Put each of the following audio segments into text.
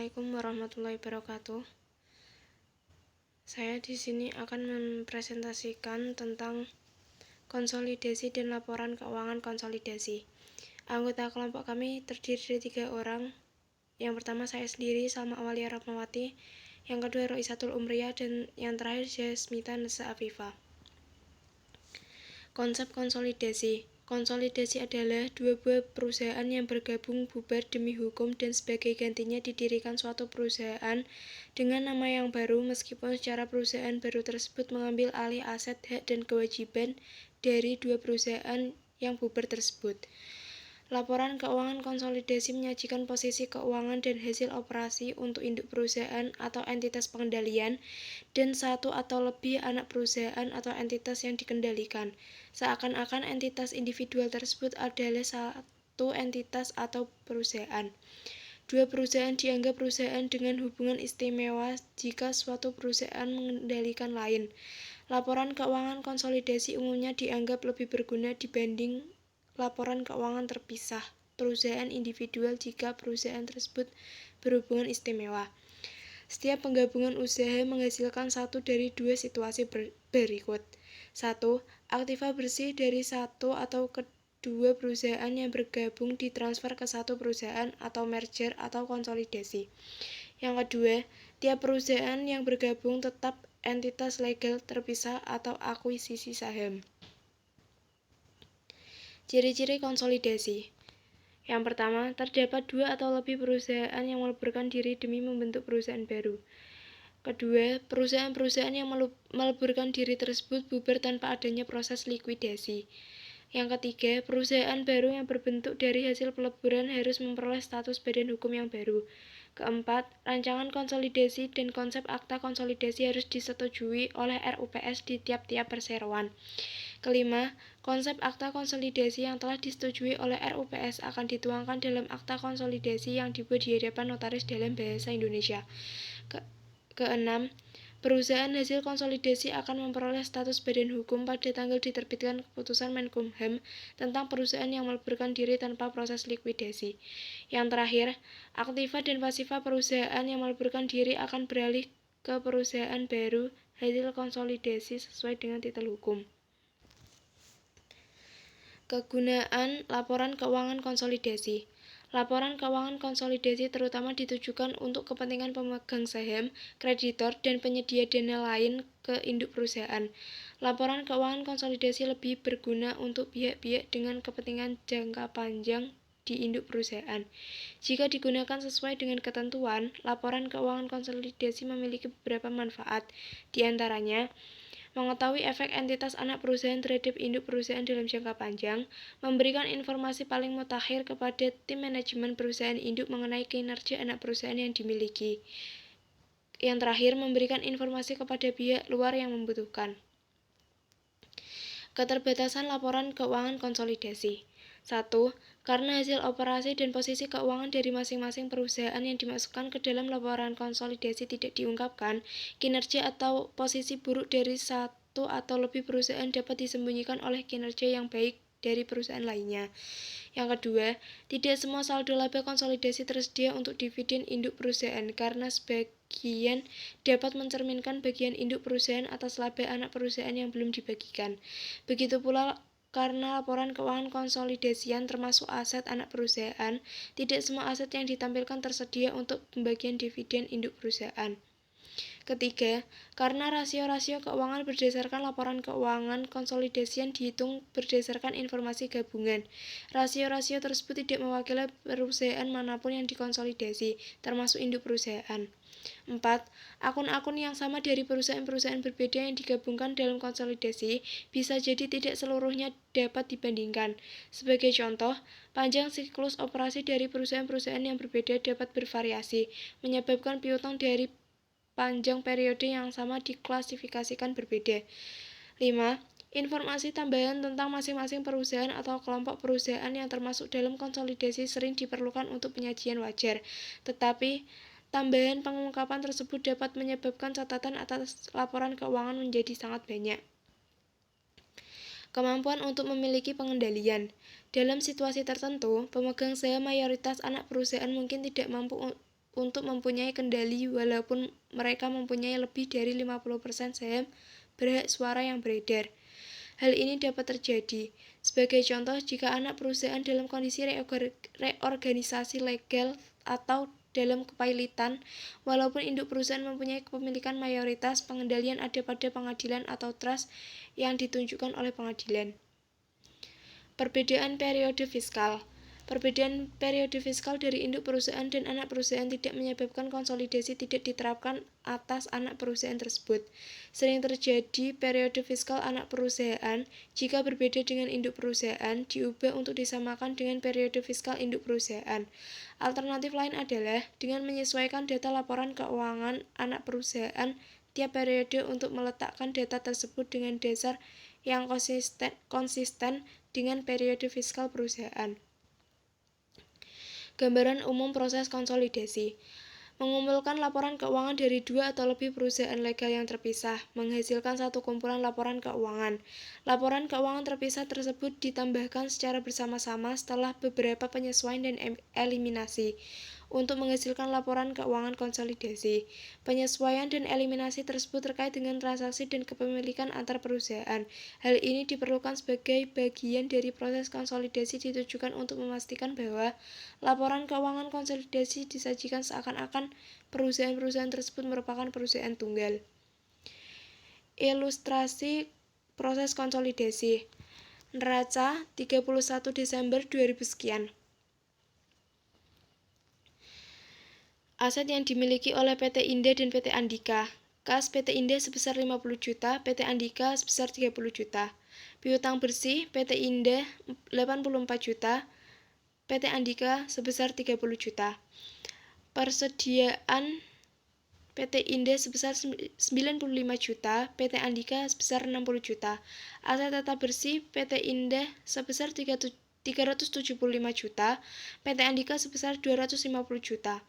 Assalamualaikum warahmatullahi wabarakatuh. Saya di sini akan mempresentasikan tentang konsolidasi dan laporan keuangan konsolidasi. Anggota kelompok kami terdiri dari 3 orang. Yang pertama saya sendiri, Salma Awalia Rahmawati. Yang kedua Roisatul Umriyah, dan yang terakhir Jasmita Nesa Afifah. Konsep konsolidasi. Konsolidasi adalah dua buah perusahaan yang bergabung bubar demi hukum dan sebagai gantinya didirikan suatu perusahaan dengan nama yang baru meskipun secara perusahaan baru tersebut mengambil alih aset, hak, dan kewajiban dari dua perusahaan yang bubar tersebut. Laporan keuangan konsolidasi menyajikan posisi keuangan dan hasil operasi untuk induk perusahaan atau entitas pengendalian dan satu atau lebih anak perusahaan atau entitas yang dikendalikan, seakan-akan entitas individual tersebut adalah satu entitas atau perusahaan. Dua perusahaan dianggap perusahaan dengan hubungan istimewa jika suatu perusahaan mengendalikan lain. Laporan keuangan konsolidasi umumnya dianggap lebih berguna dibanding laporan keuangan terpisah perusahaan individual jika perusahaan tersebut berhubungan istimewa. Setiap penggabungan usaha menghasilkan satu dari dua situasi berikut. 1. Aktiva bersih dari satu atau kedua perusahaan yang bergabung ditransfer ke satu perusahaan atau merger atau konsolidasi. Yang kedua, tiap perusahaan yang bergabung tetap entitas legal terpisah atau akuisisi saham. Ciri-ciri konsolidasi. Yang pertama, terdapat dua atau lebih perusahaan yang meleburkan diri demi membentuk perusahaan baru. Kedua, perusahaan-perusahaan yang meleburkan diri tersebut bubar tanpa adanya proses likuidasi. Yang ketiga, perusahaan baru yang berbentuk dari hasil peleburan harus memperoleh status badan hukum yang baru. Keempat, rancangan konsolidasi dan konsep akta konsolidasi harus disetujui oleh RUPS di tiap-tiap perseroan. Kelima, konsep akta konsolidasi yang telah disetujui oleh RUPS akan dituangkan dalam akta konsolidasi yang dibuat di hadapan notaris dalam bahasa Indonesia. Keenam, perusahaan hasil konsolidasi akan memperoleh status badan hukum pada tanggal diterbitkan keputusan Menkumham tentang perusahaan yang meleburkan diri tanpa proses likuidasi. Yang terakhir, aktiva dan pasiva perusahaan yang meleburkan diri akan beralih ke perusahaan baru hasil konsolidasi sesuai dengan titel hukum. Kegunaan laporan keuangan konsolidasi. Laporan keuangan konsolidasi terutama ditujukan untuk kepentingan pemegang saham, kreditor, dan penyedia dana lain ke induk perusahaan. Laporan keuangan konsolidasi lebih berguna untuk pihak-pihak dengan kepentingan jangka panjang di induk perusahaan. Jika digunakan sesuai dengan ketentuan, laporan keuangan konsolidasi memiliki beberapa manfaat, di antaranya mengetahui efek entitas anak perusahaan terhadap induk perusahaan dalam jangka panjang, memberikan informasi paling mutakhir kepada tim manajemen perusahaan induk mengenai kinerja anak perusahaan yang dimiliki. Yang terakhir, memberikan informasi kepada pihak luar yang membutuhkan. Keterbatasan laporan keuangan konsolidasi. 1. Karena hasil operasi dan posisi keuangan dari masing-masing perusahaan yang dimasukkan ke dalam laporan konsolidasi tidak diungkapkan, kinerja atau posisi buruk dari satu atau lebih perusahaan dapat disembunyikan oleh kinerja yang baik dari perusahaan lainnya. Yang kedua, tidak semua saldo laba konsolidasi tersedia untuk dividen induk perusahaan karena sebagian dapat mencerminkan bagian induk perusahaan atas laba anak perusahaan yang belum dibagikan. Begitu pula karena laporan keuangan konsolidasian termasuk aset anak perusahaan, tidak semua aset yang ditampilkan tersedia untuk pembagian dividen induk perusahaan. Ketiga, karena rasio-rasio keuangan berdasarkan laporan keuangan konsolidasian dihitung berdasarkan informasi gabungan. Rasio-rasio tersebut tidak mewakili perusahaan manapun yang dikonsolidasi, termasuk induk perusahaan. 4. Akun-akun yang sama dari perusahaan-perusahaan berbeda yang digabungkan dalam konsolidasi bisa jadi tidak seluruhnya dapat dibandingkan. Sebagai contoh, panjang siklus operasi dari perusahaan-perusahaan yang berbeda dapat bervariasi, menyebabkan piutang dari panjang periode yang sama diklasifikasikan berbeda. 5. Informasi tambahan tentang masing-masing perusahaan atau kelompok perusahaan yang termasuk dalam konsolidasi sering diperlukan untuk penyajian wajar, tetapi tambahan pengungkapan tersebut dapat menyebabkan catatan atas laporan keuangan menjadi sangat banyak. Kemampuan untuk memiliki pengendalian. Dalam situasi tertentu, pemegang saham mayoritas anak perusahaan mungkin tidak mampu untuk mempunyai kendali walaupun mereka mempunyai lebih dari 50% saham berhak suara yang beredar. Hal ini dapat terjadi. Sebagai contoh, jika anak perusahaan dalam kondisi reorganisasi legal atau dalam kepailitan, walaupun induk perusahaan mempunyai kepemilikan mayoritas, pengendalian ada pada pengadilan atau trust yang ditunjukkan oleh pengadilan. Perbedaan periode fiskal. Perbedaan periode fiskal dari induk perusahaan dan anak perusahaan tidak menyebabkan konsolidasi tidak diterapkan atas anak perusahaan tersebut. Sering terjadi periode fiskal anak perusahaan jika berbeda dengan induk perusahaan diubah untuk disamakan dengan periode fiskal induk perusahaan. Alternatif lain adalah dengan menyesuaikan data laporan keuangan anak perusahaan tiap periode untuk meletakkan data tersebut dengan dasar yang konsisten dengan periode fiskal perusahaan. Gambaran umum proses konsolidasi. Mengumpulkan laporan keuangan dari 2 atau lebih perusahaan legal yang terpisah, menghasilkan satu kumpulan laporan keuangan. Laporan keuangan terpisah tersebut ditambahkan secara bersama-sama setelah beberapa penyesuaian dan eliminasi untuk menghasilkan laporan keuangan konsolidasi. Penyesuaian dan eliminasi tersebut terkait dengan transaksi dan kepemilikan antar perusahaan. Hal ini diperlukan sebagai bagian dari proses konsolidasi ditujukan untuk memastikan bahwa laporan keuangan konsolidasi disajikan seakan-akan perusahaan-perusahaan tersebut merupakan perusahaan tunggal. Ilustrasi proses konsolidasi. Neraca 31 Desember 2000 sekian. Aset yang dimiliki oleh PT Indah dan PT Andika. Kas PT Indah sebesar 50 juta, PT Andika sebesar 30 juta. Piutang bersih PT Indah 84 juta, PT Andika sebesar 30 juta. Persediaan PT Indah sebesar 95 juta, PT Andika sebesar 60 juta. Aset tetap bersih PT Indah sebesar 375 juta, PT Andika sebesar 250 juta.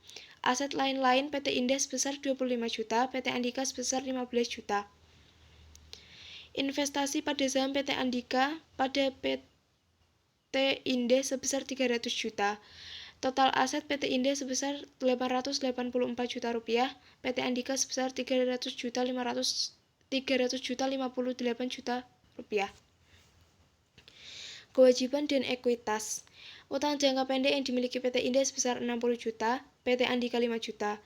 Aset lain-lain PT Indah sebesar 25 juta, PT Andika sebesar 15 juta. Investasi pada saham PT Andika pada PT Indah sebesar 300 juta. Total aset PT Indah sebesar 884 juta rupiah, PT Andika sebesar 300 juta 58 juta rupiah. Kewajiban dan ekuitas. Utang jangka pendek yang dimiliki PT Indah sebesar 60 juta, PT Andika 5 juta.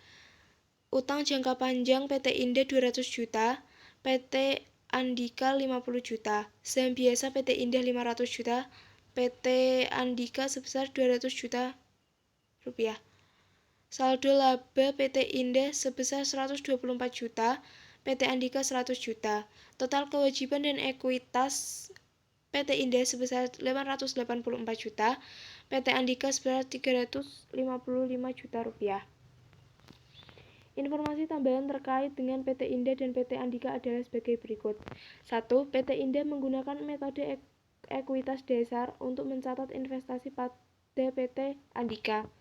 Utang jangka panjang PT Indah 200 juta, PT Andika 50 juta. Saham biasa PT Indah 500 juta, PT Andika sebesar 200 juta rupiah. Saldo laba PT Indah sebesar 124 juta, PT Andika 100 juta. Total kewajiban dan ekuitas PT Indah sebesar 884 juta, PT Andika sebesar 355 juta rupiah. Informasi tambahan terkait dengan PT Indah dan PT Andika adalah sebagai berikut. 1. PT Indah menggunakan metode ekuitas dasar untuk mencatat investasi pada PT Andika.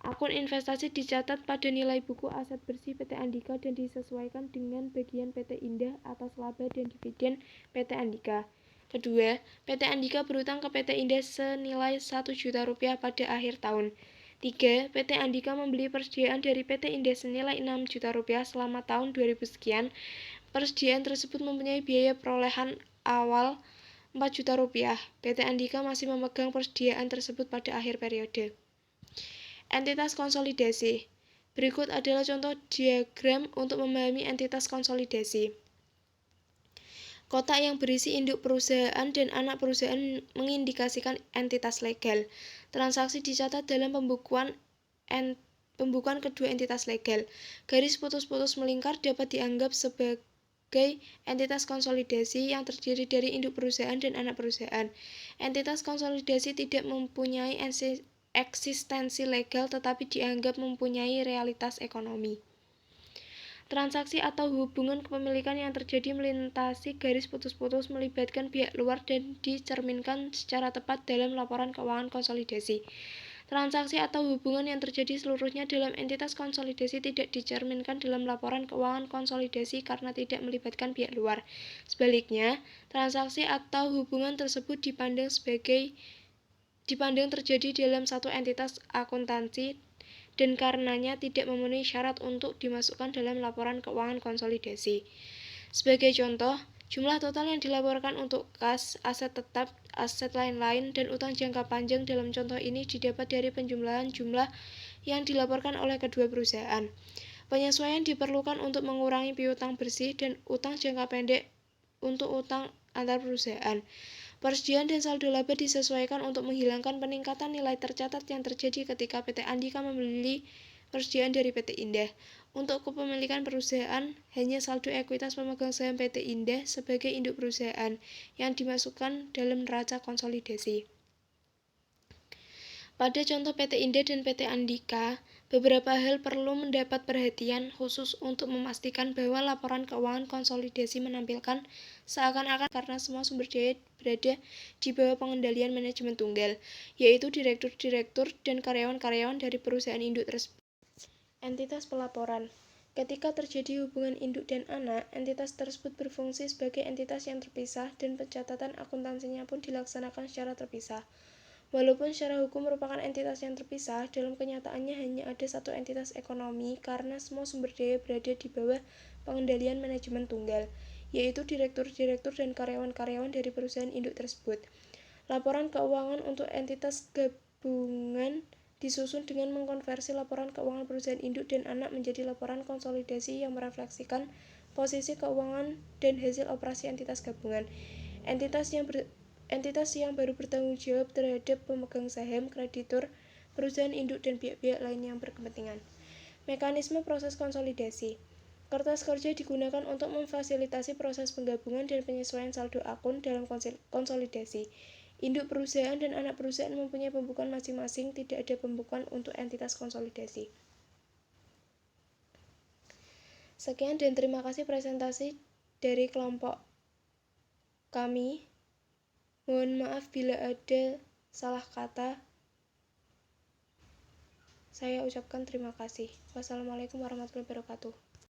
Akun investasi dicatat pada nilai buku aset bersih PT Andika dan disesuaikan dengan bagian PT Indah atas laba dan dividen PT Andika. Kedua, PT Andika berutang ke PT Indah senilai 1 juta rupiah pada akhir tahun. 3. PT Andika membeli persediaan dari PT Indah senilai 6 juta rupiah selama tahun 2000 sekian. Persediaan tersebut mempunyai biaya perolehan awal 4 juta rupiah. PT Andika masih memegang persediaan tersebut pada akhir periode. Entitas konsolidasi. Berikut adalah contoh diagram untuk memahami entitas konsolidasi. Kotak yang berisi induk perusahaan dan anak perusahaan mengindikasikan entitas legal. Transaksi dicatat dalam pembukuan kedua entitas legal. Garis putus-putus melingkar dapat dianggap sebagai entitas konsolidasi yang terdiri dari induk perusahaan dan anak perusahaan. Entitas konsolidasi tidak mempunyai eksistensi legal tetapi dianggap mempunyai realitas ekonomi. Transaksi atau hubungan kepemilikan yang terjadi melintasi garis putus-putus melibatkan pihak luar dan dicerminkan secara tepat dalam laporan keuangan konsolidasi. Transaksi atau hubungan yang terjadi seluruhnya dalam entitas konsolidasi tidak dicerminkan dalam laporan keuangan konsolidasi karena tidak melibatkan pihak luar. Sebaliknya, transaksi atau hubungan tersebut dipandang terjadi dalam satu entitas akuntansi dan karenanya tidak memenuhi syarat untuk dimasukkan dalam laporan keuangan konsolidasi. Sebagai contoh, jumlah total yang dilaporkan untuk kas, aset tetap, aset lain-lain, dan utang jangka panjang dalam contoh ini didapat dari penjumlahan jumlah yang dilaporkan oleh kedua perusahaan. Penyesuaian diperlukan untuk mengurangi piutang bersih dan utang jangka pendek untuk utang antar perusahaan. Persediaan dan saldo laba disesuaikan untuk menghilangkan peningkatan nilai tercatat yang terjadi ketika PT Andika membeli persediaan dari PT Indah. Untuk kepemilikan perusahaan, hanya saldo ekuitas pemegang saham PT Indah sebagai induk perusahaan yang dimasukkan dalam neraca konsolidasi. Pada contoh PT Indah dan PT Andika, beberapa hal perlu mendapat perhatian khusus untuk memastikan bahwa laporan keuangan konsolidasi menampilkan seakan-akan karena semua sumber daya berada di bawah pengendalian manajemen tunggal, yaitu direktur-direktur dan karyawan-karyawan dari perusahaan induk tersebut. Entitas pelaporan. Ketika terjadi hubungan induk dan anak, entitas tersebut berfungsi sebagai entitas yang terpisah dan pencatatan akuntansinya pun dilaksanakan secara terpisah. Walaupun secara hukum merupakan entitas yang terpisah, dalam kenyataannya hanya ada satu entitas ekonomi karena semua sumber daya berada di bawah pengendalian manajemen tunggal, yaitu direktur-direktur dan karyawan-karyawan dari perusahaan induk tersebut. Laporan keuangan untuk entitas gabungan disusun dengan mengkonversi laporan keuangan perusahaan induk dan anak menjadi laporan konsolidasi yang merefleksikan posisi keuangan dan hasil operasi entitas gabungan. Entitas yang baru bertanggung jawab terhadap pemegang saham, kreditur, perusahaan induk, dan pihak-pihak lain yang berkepentingan. Mekanisme proses konsolidasi. Kertas kerja digunakan untuk memfasilitasi proses penggabungan dan penyesuaian saldo akun dalam konsolidasi. Induk perusahaan dan anak perusahaan mempunyai pembukuan masing-masing, tidak ada pembukuan untuk entitas konsolidasi. Sekian dan terima kasih presentasi dari kelompok kami. Mohon maaf bila ada salah kata. Saya ucapkan terima kasih. Wassalamualaikum warahmatullahi wabarakatuh.